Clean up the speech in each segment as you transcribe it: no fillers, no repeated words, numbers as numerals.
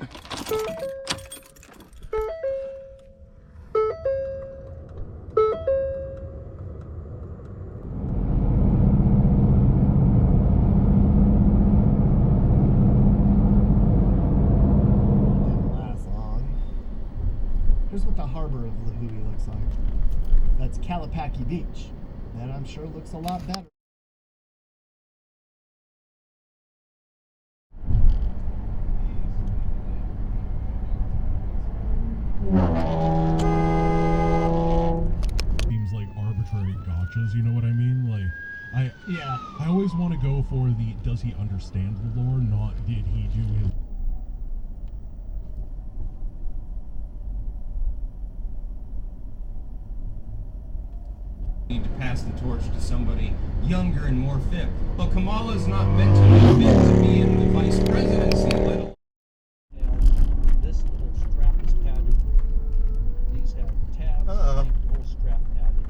Here's what the harbor of Lahooey looks like. That's Kalapaki Beach. That I'm sure looks a lot better. Seems like arbitrary gotchas, you know what I mean? Like, I always want to go for the does he understand the lore, not did he do his... Need to pass the torch to somebody younger and more fit. But Kamala's not mentally fit to be in the vice presidency, little. This little strap is padded. These have tabs. The whole strap padded.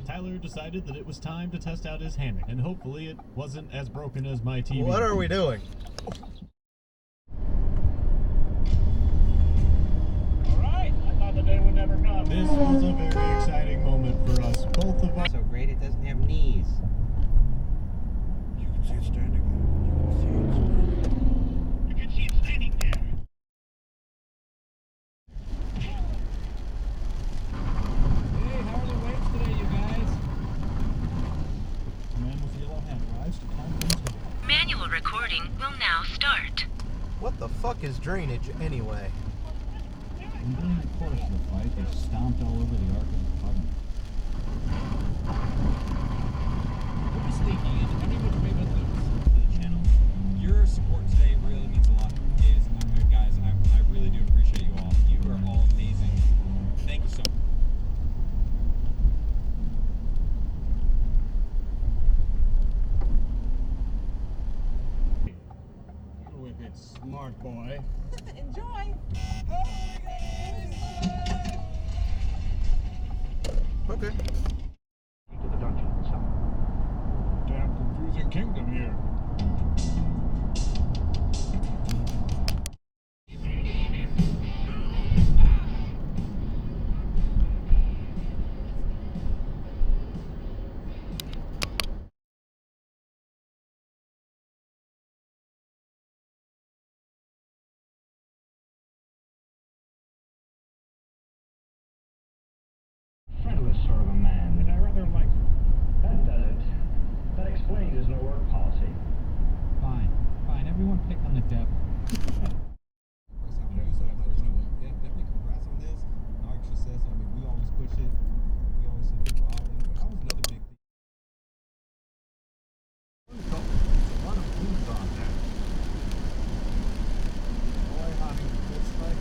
Tyler decided that it was time to test out his hammock, and hopefully it wasn't as broken as my TV. What are we doing? This was a very exciting moment for us, both of us. So great it doesn't have knees. You can see it standing there. You can see it standing there. Hey, how are the waves today, you guys? The man with the yellow hand arrives to calm things down. Manual recording will now start. What the fuck is drainage anyway? And during the course of the fight, they stomped all over the Ark of the Covenant. Who's leaking in every which way but loose to the channel. Your support today really means a lot. Guys, I really do appreciate you all. You are all amazing. Thank you so much. With its smart boy. Enjoy. Okay. To the dungeon itself. Damn confusing kingdom here. Friendless sort of a man. And I rather like that does it. That explains his no work policy. Fine. Everyone pick on the devil. Yeah, definitely congrats on this. Our success. I mean, we always push it. We always send people out. And that was another big thing. A lot of foods on there. Boy, honey, it's like...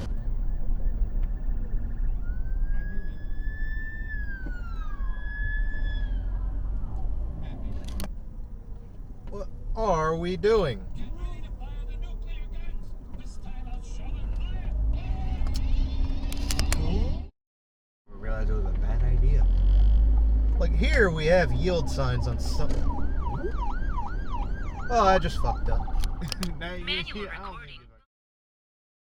What are we doing? Get ready to fire the nuclear guns. This time I'll show them fire. I realized it was a bad idea. Like here we have yield signs on some. Oh, I just fucked up. Manual recording